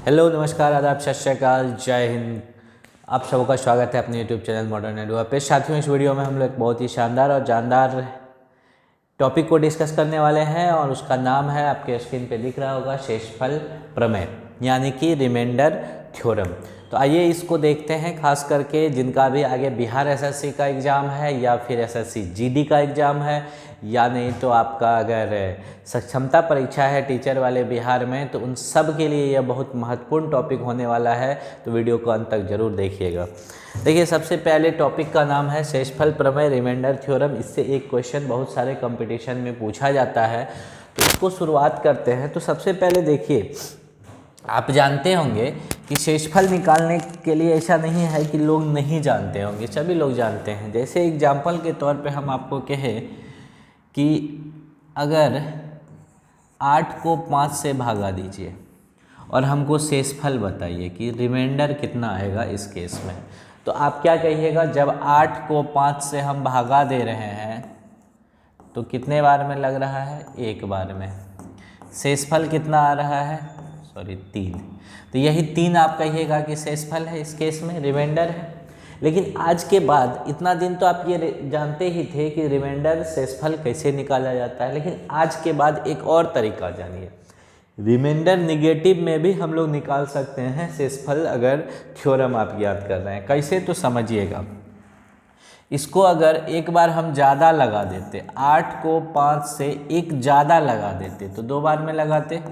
Hello, नमस्कार, आदाब, सत श्री अकाल, जय हिंद। आप सबों का स्वागत है अपने यूट्यूब चैनल मॉडर्न एडुआ पे। साथियों, इस वीडियो में हम लोग बहुत ही शानदार और जानदार टॉपिक को डिस्कस करने वाले हैं और उसका नाम है, आपके स्क्रीन पे दिख रहा होगा, शेषफल प्रमेय यानी कि रिमाइंडर थ्योरम। तो आइए इसको देखते हैं, खास करके जिनका भी आगे बिहार एसएससी का एग्ज़ाम है या फिर एसएससी जीडी का एग्ज़ाम है, या नहीं तो आपका अगर सक्षमता परीक्षा है टीचर वाले बिहार में, तो उन सब के लिए यह बहुत महत्वपूर्ण टॉपिक होने वाला है। तो वीडियो को अंत तक जरूर देखिएगा। देखिए, सबसे पहले टॉपिक का नाम है शेषफल प्रमेय रिमाइंडर थ्योरम। इससे एक क्वेश्चन बहुत सारे कंपटीशन में पूछा जाता है, तो इसको शुरुआत करते हैं। तो सबसे पहले देखिए, आप जानते होंगे कि शेषफल निकालने के लिए ऐसा नहीं है कि लोग नहीं जानते होंगे, सभी लोग जानते हैं। जैसे एग्जाम्पल के तौर पे हम आपको कहें कि अगर 8 को 5 से भागा दीजिए और हमको शेषफल बताइए कि रिमाइंडर कितना आएगा इस केस में, तो आप क्या कहिएगा? जब 8 को 5 से हम भागा दे रहे हैं तो कितने बार में लग रहा है? एक बार में। शेषफल कितना आ रहा है? 3। तो यही 3 आप कहिएगा कि शेषफल है, इस केस में रिमाइंडर है। लेकिन आज के बाद, इतना दिन तो आप ये जानते ही थे कि रिमाइंडर शेषफल कैसे निकाला जाता है, लेकिन आज के बाद एक और तरीका जानिए। रिमाइंडर निगेटिव में भी हम लोग निकाल सकते हैं शेषफल, अगर थ्योरम आप याद कर रहे हैं। कैसे? तो समझिएगा। इसको अगर एक बार हम ज़्यादा लगा देते, 8 को 5 से एक ज़्यादा लगा देते, तो 2 बार में लगाते,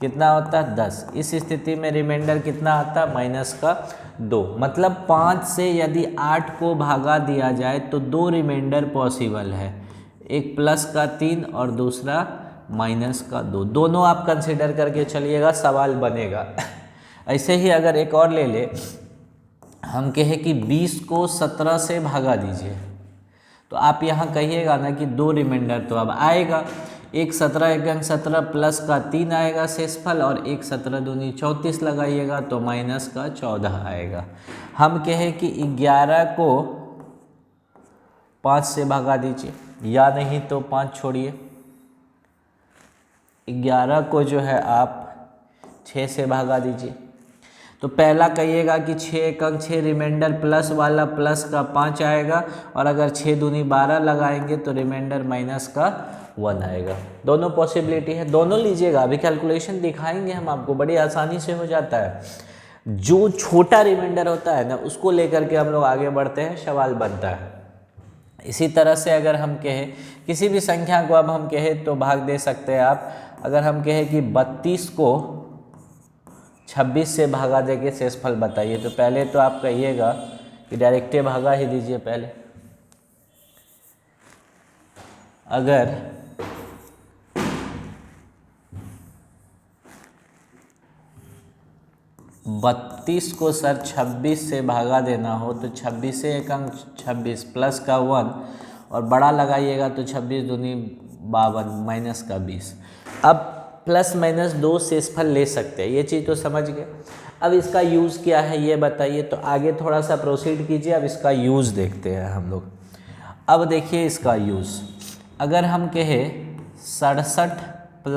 कितना होता? 10। इस स्थिति में रिमाइंडर कितना आता? -2। मतलब 5 से यदि 8 को भागा दिया जाए तो 2 रिमाइंडर पॉसिबल है, एक +3 और दूसरा -2। दोनों आप कंसिडर करके चलिएगा, सवाल बनेगा। ऐसे ही अगर एक और ले ले, हम कहें कि 20 को 17 से भागा दीजिए, तो आप यहाँ कहिएगा ना कि 2 रिमाइंडर तो अब आएगा, एक 17 एक अंक 17 +3 आएगा शेषफल, और एक 17 दूनी 34 लगाइएगा तो -14 आएगा। हम कहें कि 11 को 5 से भगा दीजिए, या नहीं तो 5 छोड़िए, 11 को जो है आप 6 से भगा दीजिए। तो पहला कहिएगा कि 6 एक अंक 6 रिमाइंडर प्लस वाला प्लस का 5 आएगा, और अगर 6 दूनी 12 लगाएंगे तो रिमाइंडर -1 आएगा। दोनों पॉसिबिलिटी है, दोनों लीजिएगा। अभी कैलकुलेशन दिखाएंगे हम आपको, बड़ी आसानी से हो जाता है। जो छोटा रिमाइंडर होता है ना, उसको लेकर के हम लोग आगे बढ़ते हैं, सवाल बनता है। इसी तरह से अगर हम कहें किसी भी संख्या को, अब हम कहें तो भाग दे सकते हैं आप। अगर हम कहें कि 32 को 26 से भागा दे के शेषफल बताइए, तो पहले तो आप कहिएगा कि डायरेक्टे भागा ही दीजिए पहले। अगर 32 को सर 26 से भागा देना हो तो 26 से एक अंक 26 प्लस का 1 और बड़ा लगाइएगा तो 26 दूनी 52 माइनस का 20। अब ±2 शेषफल ले सकते हैं, ये चीज़ तो समझ गए। अब इसका यूज़ क्या है ये बताइए, तो आगे थोड़ा सा प्रोसीड कीजिए। अब इसका यूज़ देखते हैं हम लोग। अब देखिए इसका यूज़, अगर हम कहें 67 +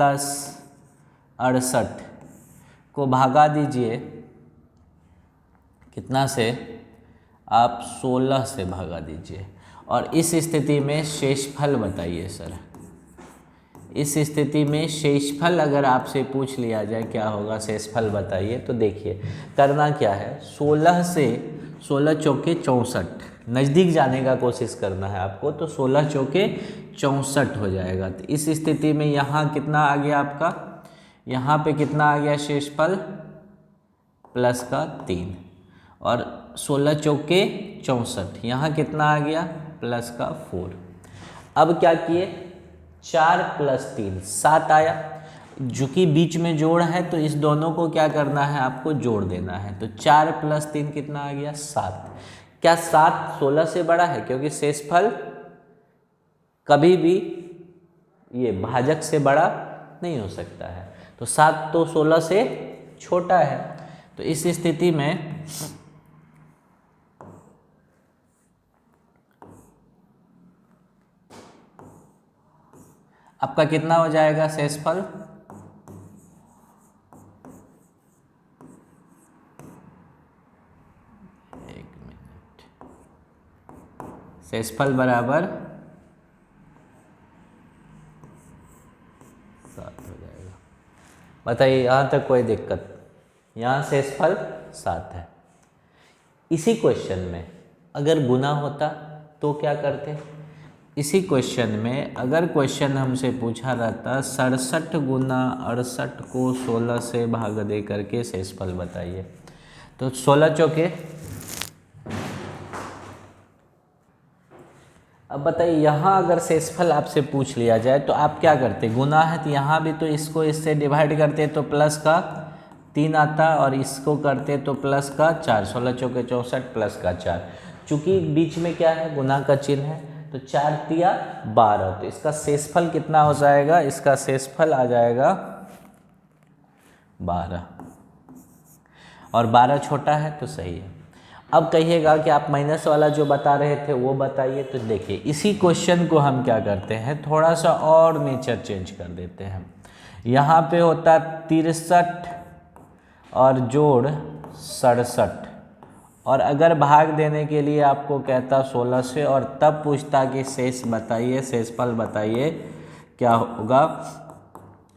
68 को भागा दीजिए कितना से? आप 16 से भागा दीजिए, और इस स्थिति में शेषफल बताइए सर। इस स्थिति में शेषफल अगर आपसे पूछ लिया जाए क्या होगा, शेषफल बताइए, तो देखिए करना क्या है, 16 से 16 चौके 64, नज़दीक जाने का कोशिश करना है आपको। तो 16 चौके 64 हो जाएगा। तो इस स्थिति में यहाँ कितना आ गया आपका? यहाँ पे कितना आ गया शेषफल? +3, और 16 चौके 64, यहाँ कितना आ गया? +4। अब क्या किए? 4 + 3 7 आया। जो कि बीच में जोड़ है, तो इस दोनों को क्या करना है? आपको जोड़ देना है। तो 4 + 3 कितना आ गया? 7। क्या 7 16 से बड़ा है? क्योंकि शेषफल कभी भी ये भाजक से बड़ा नहीं हो सकता है। तो 7 तो 16 से छोटा है। तो इस स्थिति में आपका कितना हो जाएगा शेषफल? शेषफल बराबर 7 हो जाएगा। बताइए यहाँ तक कोई दिक्कत? यहाँ शेषफल 7 है। इसी क्वेश्चन में अगर गुना होता तो क्या करते? इसी क्वेश्चन में अगर क्वेश्चन हमसे पूछा रहता 67 गुना 68 को 16 से भाग दे करके शेषफल बताइए, तो 16 चौके, अब बताइए यहाँ अगर शेषफल आपसे पूछ लिया जाए तो आप क्या करते? गुना है तो यहाँ भी तो इसको इससे डिवाइड करते तो प्लस का 3 आता, और इसको करते तो प्लस का 4, 16 चौके 64 प्लस का 4। चूँकि बीच में क्या है? गुना का चिन्ह है, तो 4 तिया 12, तो इसका शेषफल कितना हो जाएगा? इसका शेषफल आ जाएगा 12, और 12 छोटा है तो सही है। अब कहिएगा कि आप माइनस वाला जो बता रहे थे वो बताइए, तो देखिए इसी क्वेश्चन को हम क्या करते हैं, थोड़ा सा और नेचर चेंज कर देते हैं। यहाँ पे होता 63 और जोड़ 67, और अगर भाग देने के लिए आपको कहता 16 से और तब पूछता कि शेष बताइए, शेषफल बताइए क्या होगा,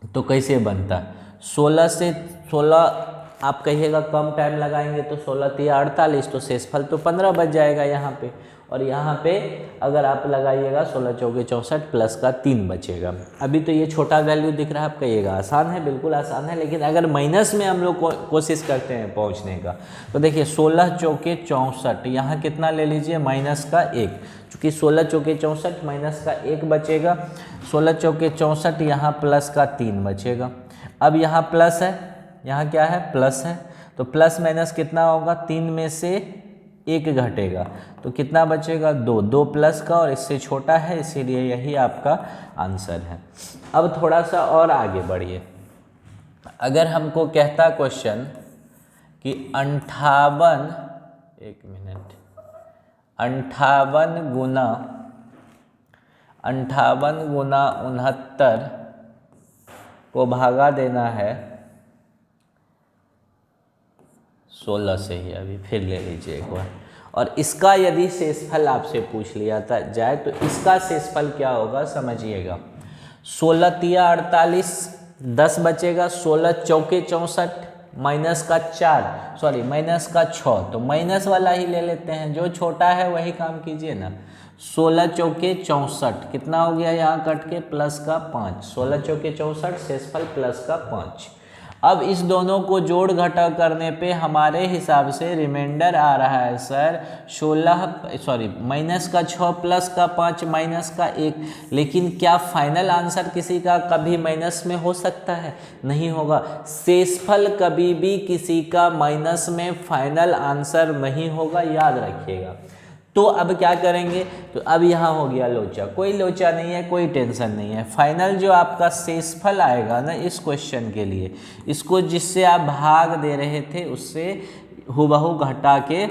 तो कैसे बनता? 16 से 16 आप कहिएगा कम टाइम लगाएंगे तो 16 तिया 48, तो शेषफल तो 15 बच जाएगा यहाँ पे, और यहाँ पे अगर आप लगाइएगा 16 चौके 64 प्लस का 3 बचेगा। अभी तो ये छोटा वैल्यू दिख रहा है, आप कहिएगा आसान है, बिल्कुल आसान है, लेकिन अगर माइनस में हम लोग कोशिश करते हैं पहुँचने का, तो देखिए 16 चौके 64, यहाँ कितना ले लीजिए? माइनस का 1, चूँकि 16 चौके 64 माइनस का 1 बचेगा, 16 चौके 64 यहाँ प्लस का 3 बचेगा। अब यहाँ प्लस है, यहाँ क्या है? प्लस है, तो प्लस माइनस कितना होगा? 3 में से 1 घटेगा, तो कितना बचेगा? 2, 2 प्लस का और इससे छोटा है, इसीलिए यही आपका आंसर है। अब थोड़ा सा और आगे बढ़िए। अगर हमको कहता क्वेश्चन कि 58 गुना 69 को भागा देना है 16 से ही, अभी फिर ले लीजिए एक बार, और इसका यदि शेषफल आपसे पूछ लिया जाए तो इसका शेषफल क्या होगा समझिएगा। 16 तिया 48, 10 बचेगा, 16 चौके 64 माइनस का 4, सॉरी माइनस का 6, तो माइनस वाला ही ले लेते हैं, जो छोटा है वही काम कीजिए ना। 16 चौके 64 कितना हो गया? यहाँ कट के प्लस का 5, 16 चौके 64 शेषफल प्लस का 5। अब इस दोनों को जोड़ घटा करने पे हमारे हिसाब से रिमाइंडर आ रहा है सर 16 माइनस का 6 प्लस का 5 माइनस का 1। लेकिन क्या फाइनल आंसर किसी का कभी माइनस में हो सकता है? नहीं होगा। शेषफल कभी भी किसी का माइनस में फाइनल आंसर नहीं होगा, याद रखिएगा। तो अब क्या करेंगे? तो अब यहाँ हो गया लोचा, कोई लोचा नहीं है, कोई टेंशन नहीं है। फाइनल जो आपका शेषफल आएगा ना इस क्वेश्चन के लिए, इसको जिससे आप भाग दे रहे थे उससे हुबहू घटा के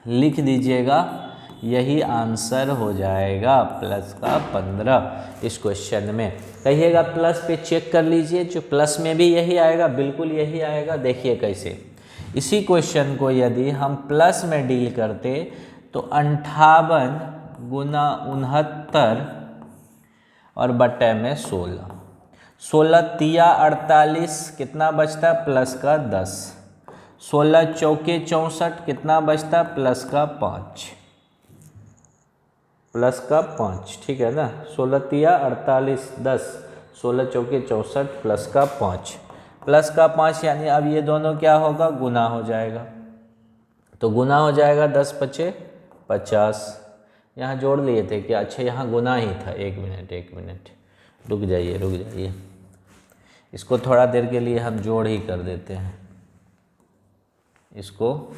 लिख दीजिएगा, यही आंसर हो जाएगा प्लस का 15 इस क्वेश्चन में। कहिएगा प्लस पे चेक कर लीजिए, जो प्लस में भी यही आएगा, बिल्कुल यही आएगा। देखिए कैसे, इसी क्वेश्चन को यदि हम प्लस में डील करते तो 58 गुना 69 और बटे में 16, 16 तिया 48 कितना बचता? प्लस का 10, 16 चौके 64 कितना बचता? प्लस का 5, प्लस का 5, ठीक है ना। 16 तिया 48 10, 16 चौके 64 प्लस का 5, प्लस का 5, यानी अब ये दोनों क्या होगा? गुना हो जाएगा। तो गुना हो जाएगा, 10 पचे 50। यहाँ जोड़ लिए थे क्या? अच्छा यहाँ गुना ही था। एक मिनट रुक जाइए, इसको थोड़ा देर के लिए हम जोड़ ही कर देते हैं, इसको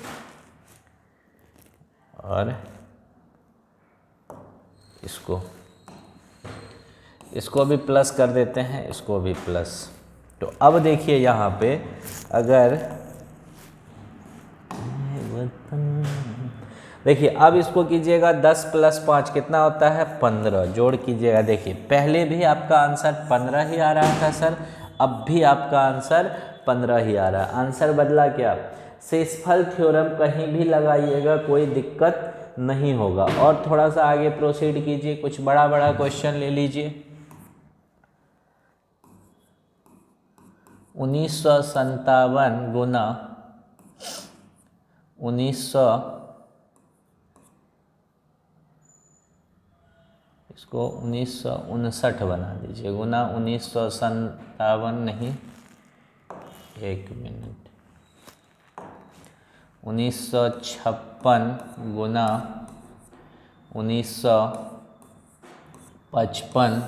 और इसको भी प्लस कर देते हैं, इसको भी प्लस। तो अब देखिए यहाँ पे अगर देखिए अब इसको कीजिएगा 10 प्लस 5 कितना होता है? 15, जोड़ कीजिएगा। देखिए पहले भी आपका आंसर 15 ही आ रहा था सर, अब भी आपका आंसर 15 ही आ रहा है। आंसर बदला क्या? शेषफल थ्योरम कहीं भी लगाइएगा कोई दिक्कत नहीं होगा। और थोड़ा सा आगे प्रोसीड कीजिए, कुछ बड़ा बड़ा क्वेश्चन ले लीजिए। 1957 गुना 1959 बना दीजिए, गुना 1957 नहीं, एक मिनट, 1956 गुना 1955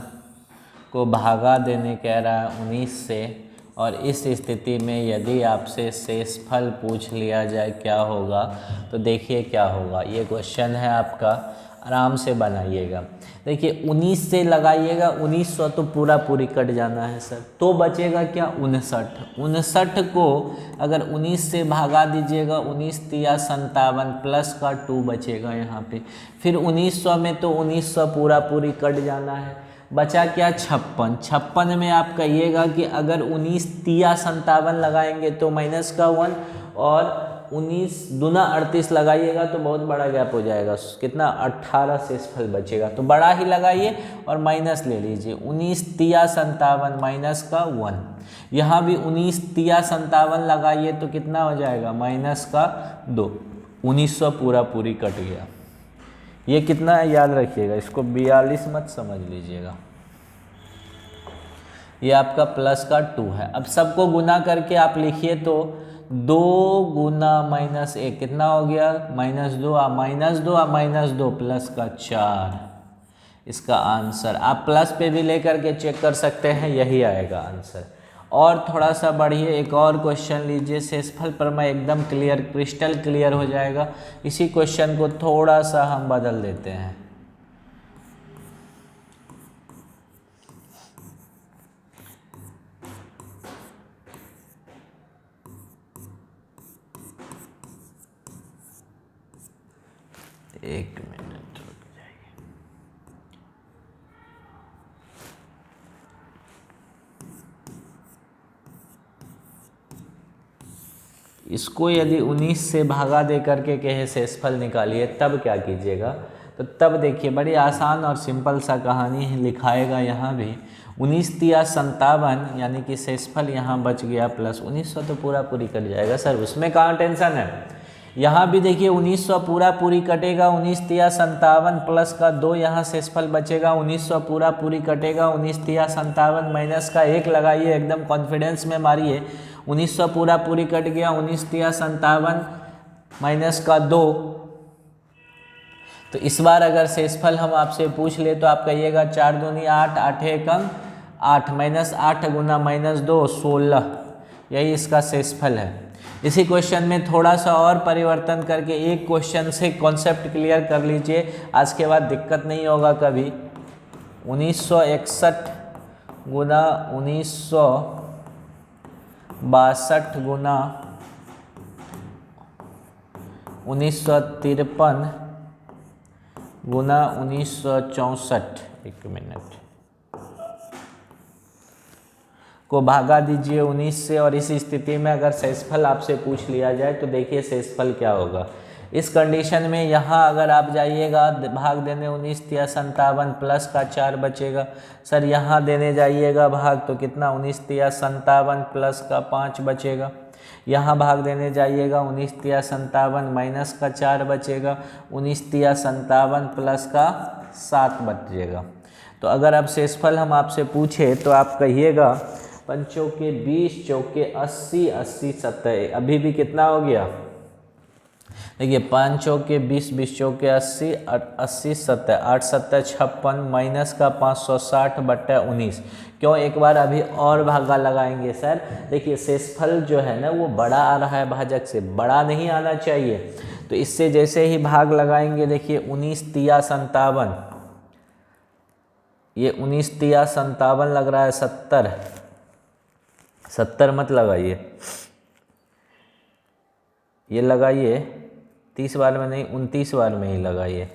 को भागा देने कह रहा है 19 से। और इस स्थिति में यदि आपसे शेषफल पूछ लिया जाए क्या होगा, तो देखिए क्या होगा। ये क्वेश्चन है आपका, आराम से बनाइएगा। देखिए 19 से लगाइएगा, 1900 तो पूरा पूरी कट जाना है सर, तो बचेगा क्या 59 को अगर 19 से भागा दीजिएगा, 19 तिया 57 प्लस का 2 बचेगा यहाँ पे। फिर 1900 में तो 1900 पूरा पूरी कट जाना है, बचा क्या 56 में आप कहिएगा कि अगर 19 तिया 57 लगाएंगे तो माइनस का 1, और 19 दूना 38 लगाइएगा तो बहुत बड़ा गैप हो जाएगा, कितना 18 शेषफल बचेगा। तो बड़ा ही लगाइए और माइनस ले लीजिए, 19 तिया 57 माइनस का 1। यहाँ भी 19 तिया 57 लगाइए तो कितना हो जाएगा माइनस का 2। 1900 पूरा पूरी कट गया। ये कितना है याद रखिएगा, इसको 42 मत समझ लीजिएगा। ये आपका प्लस का 2 है। अब सबको गुना करके आप लिखिए तो 2 गुना माइनस 1 कितना हो गया -2, -2 प्लस का 4। इसका आंसर आप प्लस पे भी लेकर के चेक कर सकते हैं, यही आएगा आंसर। और थोड़ा सा बढ़िए, एक और क्वेश्चन लीजिए, शेषफल प्रमेय एकदम क्लियर, क्रिस्टल क्लियर हो जाएगा। इसी क्वेश्चन को थोड़ा सा हम बदल देते हैं। एक मिनट रुक जाइए। इसको यदि 19 से भागा दे करके कहे शेषफल निकालिए, तब क्या कीजिएगा? तो तब देखिए बड़ी आसान और सिंपल सा कहानी है, लिखाएगा यहाँ भी 19 तिया 57 यानी कि शेषफल यहाँ बच गया प्लस 1900 तो पूरा पूरी कट जाएगा सर, उसमें कहाँ टेंशन है। यहाँ भी देखिए 1900 पूरा पूरी कटेगा, 19 तिया 57 प्लस का 2 यहाँ शेषफल बचेगा, 1900 पूरा पूरी कटेगा, 19 तिया 57 माइनस का 1 लगाइए, एकदम कॉन्फिडेंस में मारिए। 1900 पूरा पूरी कट गया, 19 तिया 57 माइनस का 2। तो इस बार अगर शेषफल हम आपसे पूछ ले तो आप कहिएगा 4 दूनी 8, 8 एकम 8 माइनस 8 गुना -2 16, यही इसका शेषफल है। इसी क्वेश्चन में थोड़ा सा और परिवर्तन करके एक क्वेश्चन से कॉन्सेप्ट क्लियर कर लीजिए, आज के बाद दिक्कत नहीं होगा कभी। 1961 गुना 1962 गुना 1953 गुना 1964, एक मिनट, को भागा दीजिए 19 से। और इस स्थिति में अगर शेषफल आपसे पूछ लिया जाए तो देखिए शेषफल क्या होगा। इस कंडीशन में यहाँ अगर आप जाइएगा भाग देने 19 तिया 57 प्लस का 4 बचेगा सर, यहाँ देने जाइएगा भाग तो कितना 19 तिया 57 प्लस का 5 बचेगा, यहाँ भाग देने जाइएगा 19 तिया 57 माइनस का 4 बचेगा, 19 तिया 57 प्लस का 7 बचेगा। तो अगर अब शेषफल हम आपसे पूछे तो आप कहिएगा 5 चौके 20 चौके 80 80 70, अभी भी कितना हो गया देखिए 5 चौके 20 20 चौके 80 80 70 8 7 56 माइनस का 560 बट्टा 19। क्यों, एक बार अभी और भागा लगाएंगे सर। देखिए शेषफल जो है ना वो बड़ा आ रहा है, भाजक से बड़ा नहीं आना चाहिए, तो इससे जैसे ही भाग लगाएंगे देखिए 19 तिया 57, ये 19 तिया 57 लग रहा है 70 मत लगाइए, ये लगाइए 30 बार में नहीं 29 बार में ही लगाइए।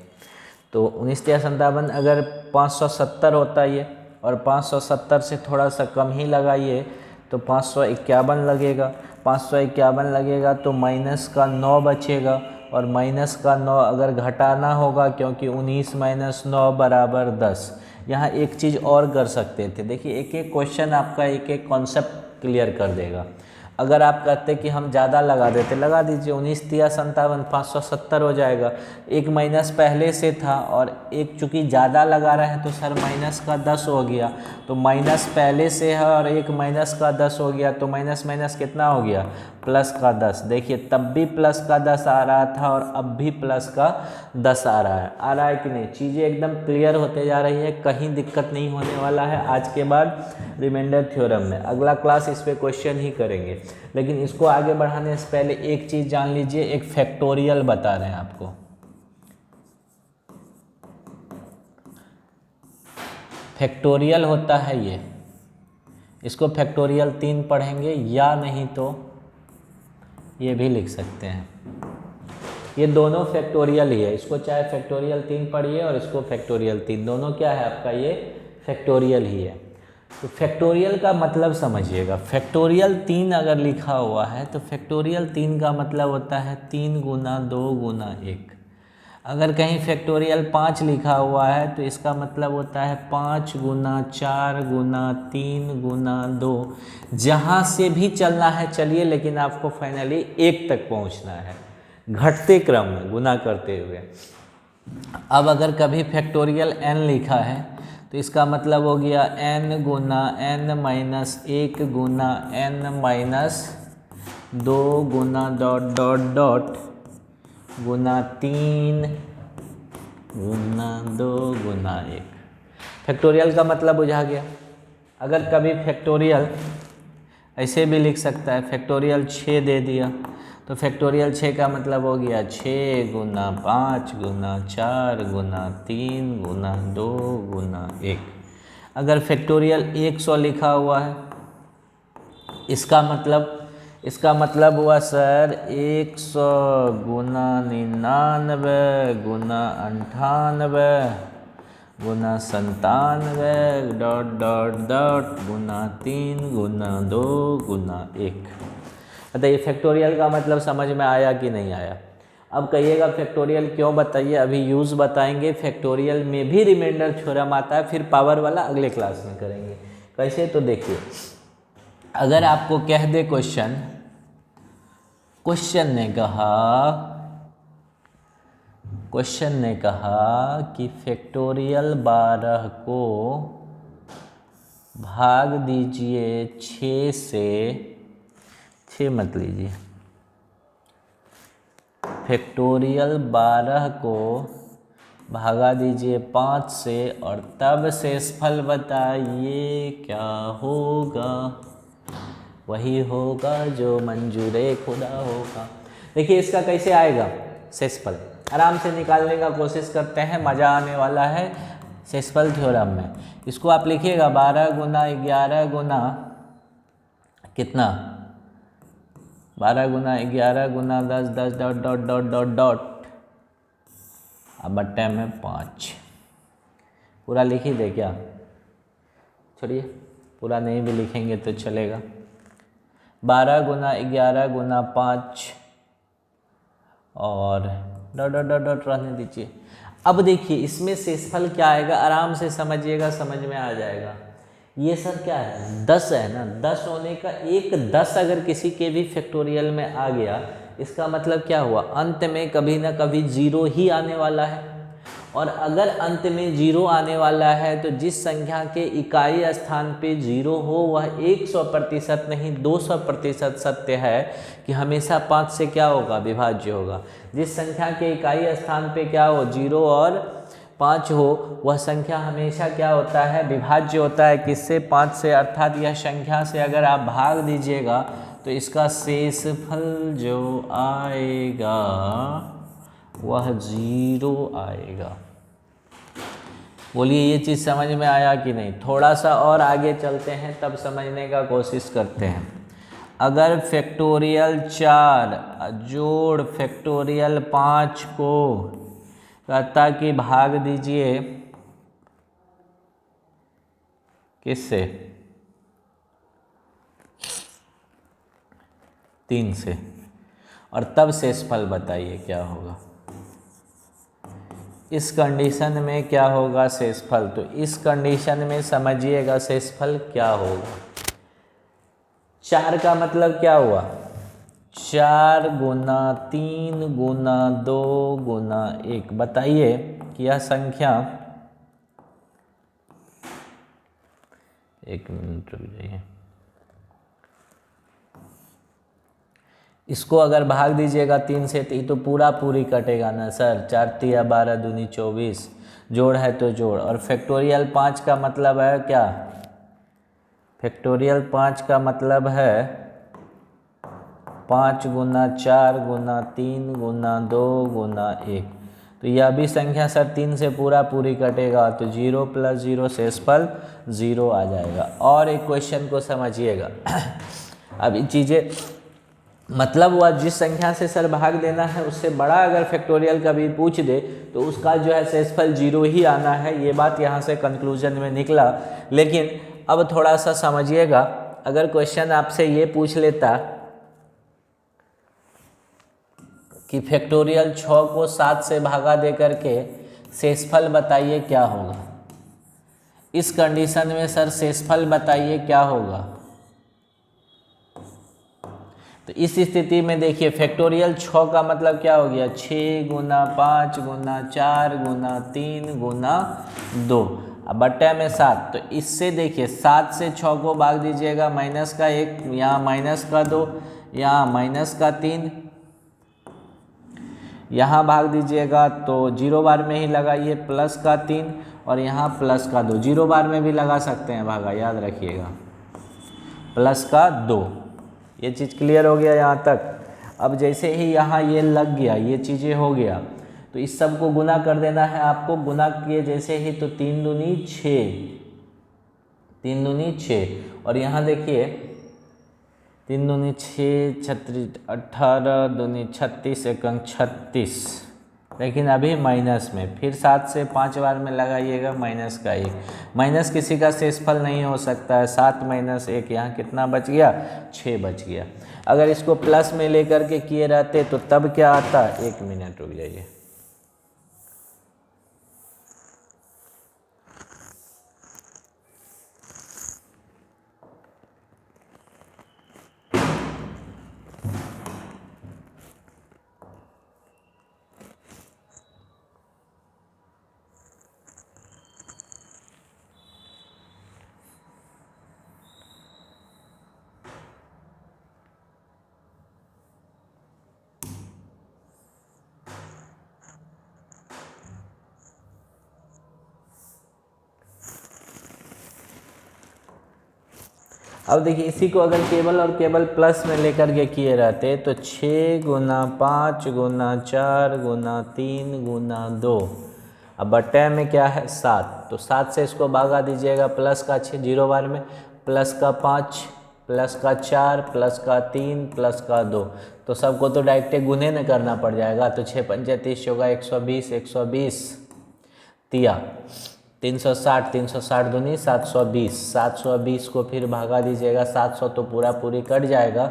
तो 19 तिया 57 अगर 570 होता है और 570 से थोड़ा सा कम ही लगाइए तो 551 लगेगा। 551 लगेगा तो माइनस का 9 बचेगा, और माइनस का 9 अगर घटाना होगा क्योंकि 19 माइनस 9 बराबर 10। यहाँ एक चीज़ और कर सकते थे, देखिए एक एक क्वेश्चन आपका एक एक कॉन्सेप्ट क्लियर कर देगा। अगर आप कहते कि हम ज़्यादा लगा देते, लगा दीजिए 19 तिया 57, 570 हो जाएगा। एक माइनस पहले से था और एक चूँकि ज़्यादा लगा रहे हैं तो सर माइनस का 10 हो गया, तो माइनस पहले से है और एक माइनस का 10 हो गया, तो माइनस माइनस कितना हो गया, प्लस का 10। देखिए तब भी प्लस का 10 आ रहा था और अब भी प्लस का 10 आ रहा है कि नहीं। चीज़ें एकदम क्लियर होते जा रही है, कहीं दिक्कत नहीं होने वाला है आज के बाद रिमाइंडर थ्योरम में। अगला क्लास इस पे क्वेश्चन ही करेंगे, लेकिन इसको आगे बढ़ाने से पहले एक चीज़ जान लीजिए, एक फैक्टोरियल बता रहे हैं आपको। फैक्टोरियल होता है ये, इसको फैक्टोरियल 3 पढ़ेंगे, या नहीं तो ये भी लिख सकते हैं। ये दोनों फैक्टोरियल ही है, इसको चाहे फैक्टोरियल 3 पढ़िए और इसको फैक्टोरियल 3, दोनों क्या है आपका, ये फैक्टोरियल ही है। तो फैक्टोरियल का मतलब समझिएगा, फैक्टोरियल 3 अगर लिखा हुआ है तो फैक्टोरियल 3 का मतलब होता है 3 गुना 2 गुना 1। अगर कहीं फैक्टोरियल 5 लिखा हुआ है तो इसका मतलब होता है 5 गुना 4 गुना 3 गुना 2। जहाँ से भी चलना है चलिए, लेकिन आपको फाइनली 1 तक पहुँचना है, घटते क्रम में गुना करते हुए। अब अगर कभी फैक्टोरियल n लिखा है तो इसका मतलब हो गया n गुना n माइनस 1 गुना n माइनस 2 गुना डॉट डॉट डॉट गुना 3 गुना 2 गुना 1। फैक्टोरियल का मतलब बुझा गया। अगर कभी फैक्टोरियल ऐसे भी लिख सकता है, फैक्टोरियल 6 दे दिया तो फैक्टोरियल 6 का मतलब हो गया 6 गुना 5 गुना 4 गुना 3 गुना 2 गुना 1। अगर फैक्टोरियल 100 लिखा हुआ है, इसका मतलब हुआ सर 100 गुना 99 गुना 98 गुना 97 डॉट डॉट डॉट गुना 3 गुना 2 गुना 1। बताइए फैक्टोरियल का मतलब समझ में आया कि नहीं आया। अब कहिएगा फैक्टोरियल क्यों, बताइए, अभी यूज़ बताएंगे। फैक्टोरियल में भी रिमाइंडर थ्योरम आता है, फिर पावर वाला अगले क्लास में करेंगे। कैसे, तो देखिए अगर आपको कह दे क्वेश्चन ने कहा कि फैक्टोरियल 12 को भाग दीजिए 6 से, 6 मत लीजिए, फैक्टोरियल 12 को भागा दीजिए 5 से और तब शेषफल बताइए क्या होगा। वही होगा जो मंजूरे खुदा होगा। देखिए इसका कैसे आएगा शेषफल, आराम से निकालने का कोशिश करते हैं, मज़ा आने वाला है शेषफल थ्योरम में। इसको आप लिखिएगा 12 गुना 11 गुना कितना, 12 गुना 11 गुना 10 10 dot dot dot dot dot अब बट्टे में 5। पूरा लिख ही दे क्या, छोड़िए पूरा नहीं भी लिखेंगे तो चलेगा। 12 गुना 11 गुना 5 और डॉट डॉट डॉट डॉट रहने दीजिए। अब देखिए इसमें शेषफल क्या आएगा, आराम से समझिएगा, समझ में आ जाएगा। ये सर क्या है, 10 है ना, 10 होने का एक 10 अगर किसी के भी फैक्टोरियल में आ गया, इसका मतलब क्या हुआ, अंत में कभी ना कभी 0 ही आने वाला है। और अगर अंत में 0 आने वाला है तो जिस संख्या के इकाई स्थान पे 0 हो वह 100% नहीं 200% सत्य है कि हमेशा 5 से क्या होगा, विभाज्य होगा। जिस संख्या के इकाई स्थान पे क्या हो, 0 और 5 हो, वह संख्या हमेशा क्या होता है, विभाज्य होता है। किससे, 5 से। अर्थात यह संख्या से अगर आप भाग दीजिएगा तो इसका शेषफल जो आएगा वह 0 आएगा। बोलिए ये चीज़ समझ में आया कि नहीं। थोड़ा सा और आगे चलते हैं तब समझने का कोशिश करते हैं। अगर फैक्टोरियल 4 जोड़ फैक्टोरियल 5 को कहता कि भाग दीजिए किससे, 3 से, और तब शेषफल बताइए क्या होगा। इस कंडीशन में क्या होगा शेषफल, तो इस कंडीशन में समझिएगा शेषफल क्या होगा। 4 का मतलब क्या हुआ, 4 गुना 3 गुना 2 गुना 1। बताइए कि यह संख्या, एक मिनट रुक जाइए, इसको अगर भाग दीजिएगा 3 से तो ये तो पूरा पूरी कटेगा ना सर। 4 तिया 12 दूनी 24, जोड़ है तो जोड़। और फैक्टोरियल 5 का मतलब है क्या, फैक्टोरियल 5 का मतलब है 5 गुना 4 गुना 3 गुना 2 गुना 1। तो यह भी संख्या सर 3 से पूरा पूरी कटेगा, तो 0 + 0 शेषफल 0 आ जाएगा। और एक क्वेश्चन को समझिएगा, अब ये चीज़ें मतलब हुआ जिस संख्या से सर भाग देना है उससे बड़ा अगर फैक्टोरियल कभी पूछ दे तो उसका जो है शेषफल 0 ही आना है। ये बात यहाँ से कंक्लूजन में निकला। लेकिन अब थोड़ा सा समझिएगा, अगर क्वेश्चन आपसे ये पूछ लेता कि फैक्टोरियल 6 को 7 से भागा दे करके शेषफल बताइए क्या होगा, इस कंडीशन में सर शेषफल बताइए क्या होगा। तो इस स्थिति में देखिए फैक्टोरियल 6 का मतलब क्या हो गया, 6 गुना 5 गुना 4 गुना 3 गुना 2, अब बट्टे में 7। तो इससे देखिए 7 से 6 को भाग दीजिएगा, माइनस का 1, यहाँ माइनस का 2, यहाँ माइनस का 3, यहाँ भाग दीजिएगा तो 0 बार में ही लगाइए प्लस का 3, और यहाँ प्लस का 2, 0 बार में भी लगा सकते हैं भागा, याद रखिएगा, प्लस का 2। ये चीज़ क्लियर हो गया यहाँ तक। अब जैसे ही यहाँ ये लग गया, ये चीज़ें हो गया, तो इस सब को गुना कर देना है आपको। गुना किए जैसे ही तो 3 दूनी 6, 3 दूनी 6, और यहाँ देखिए 3 दूनी 6, 36, 18 दूनी 36, 1 अंक 36, लेकिन अभी माइनस में। फिर 7 से 5 बार में लगाइएगा माइनस का 1। माइनस किसी का शेषफल नहीं हो सकता है। 7 माइनस 1, यहाँ कितना बच गया, 6 बच गया। अगर इसको प्लस में लेकर के किए रहते तो तब क्या आता, 1 मिनट रुक जाइए। अब देखिए इसी को अगर केवल और केवल प्लस में लेकर के किए रहते तो 6 गुना 5 गुना 4 गुना 3 गुना 2, अब बट्टे में क्या है 7, तो 7 से इसको भागा दीजिएगा, प्लस का 6 0 बार में, प्लस का 5 प्लस का 4 प्लस का 3 प्लस का 2, तो सबको तो डायरेक्ट गुने न करना पड़ जाएगा। तो 6 पंजे 30 होगा 120, 120 तिया 360, 360 दूनी 720, 720 को फिर भागा दीजिएगा, 700 तो पूरा पूरी कट जाएगा,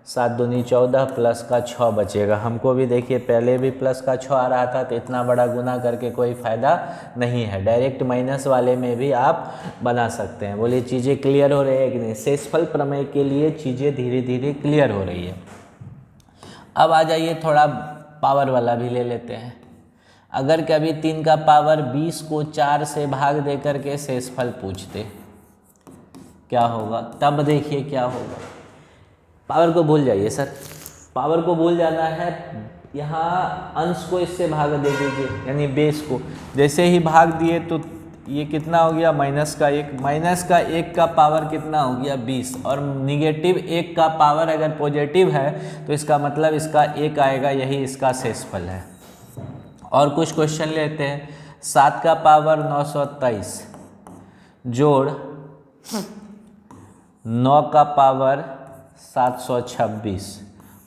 7 दूनी 14 प्लस का 6 बचेगा। हमको भी देखिए पहले भी प्लस का 6 आ रहा था, तो इतना बड़ा गुना करके कोई फ़ायदा नहीं है। डायरेक्ट माइनस वाले में भी आप बना सकते हैं। बोलिए चीज़ें क्लियर हो रही है कि नहीं। शेषफल प्रमेय के लिए चीज़ें धीरे धीरे क्लियर हो रही है। अब आ जाइए थोड़ा पावर वाला भी ले लेते हैं। अगर कभी 3 का पावर 20 को 4 से भाग दे करके शेषफल पूछते क्या होगा, तब देखिए क्या होगा। पावर को भूल जाइए सर, पावर को भूल जाना है। यहाँ अंश को इससे भाग दे दीजिए, यानी बेस को जैसे ही भाग दिए तो ये कितना हो गया, माइनस का 1। माइनस का 1 का पावर कितना हो गया 20, और निगेटिव 1 का पावर अगर पॉजिटिव है तो इसका मतलब इसका 1 आएगा, यही इसका शेषफल है। और कुछ क्वेश्चन लेते हैं। 7 का पावर 923 जोड़ 9 का पावर 726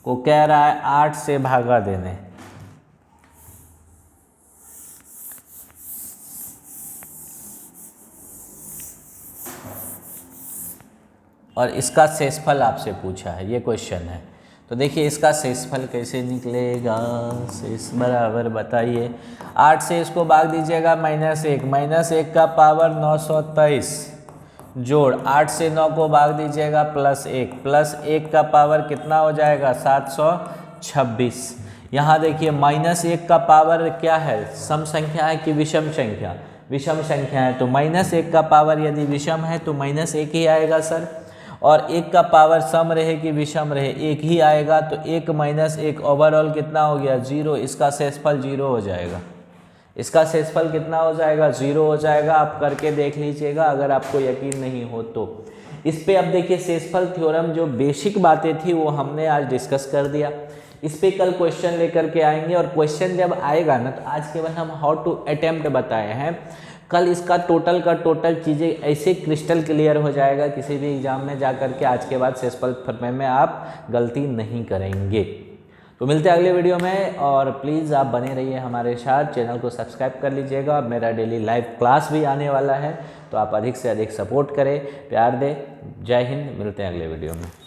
को कह रहा है 8 से भागा देने। और इसका शेषफल आपसे पूछा है, ये क्वेश्चन है। तो देखिए इसका शेषफल कैसे निकलेगा, शेष बराबर बताइए 8 से इसको भाग दीजिएगा -1, -1 का पावर 923 जोड़ 8 से 9 को भाग दीजिएगा +1, +1 का पावर कितना हो जाएगा 726। यहाँ देखिए -1 का पावर क्या है, सम संख्या है कि विषम संख्या, विषम संख्या है, तो -1 का पावर यदि विषम है तो -1 ही आएगा सर, और 1 का पावर सम रहे कि विषम रहे 1 ही आएगा, तो 1 - 1 ओवरऑल कितना हो गया 0, इसका शेषफल 0 हो जाएगा, इसका शेषफल कितना हो जाएगा 0 हो जाएगा। आप करके देख लीजिएगा अगर आपको यकीन नहीं हो तो। इस पे अब देखिए शेषफल थ्योरम जो बेसिक बातें थी वो हमने आज डिस्कस कर दिया, इस पे कल क्वेश्चन लेकर के आएंगे, और क्वेश्चन जब आएगा ना तो आज केवल हम हाउ टू अटेम्प्ट बताए हैं, कल इसका टोटल का टोटल चीज़ें ऐसे क्रिस्टल क्लियर हो जाएगा किसी भी एग्जाम में जा कर के, आज के बाद शेषफल फॉर्मेट में आप गलती नहीं करेंगे। तो मिलते हैं अगले वीडियो में, और प्लीज़ आप बने रहिए हमारे साथ, चैनल को सब्सक्राइब कर लीजिएगा। मेरा डेली लाइव क्लास भी आने वाला है, तो आप अधिक से अधिक सपोर्ट करें, प्यार दें। जय हिंद, मिलते हैं अगले वीडियो में।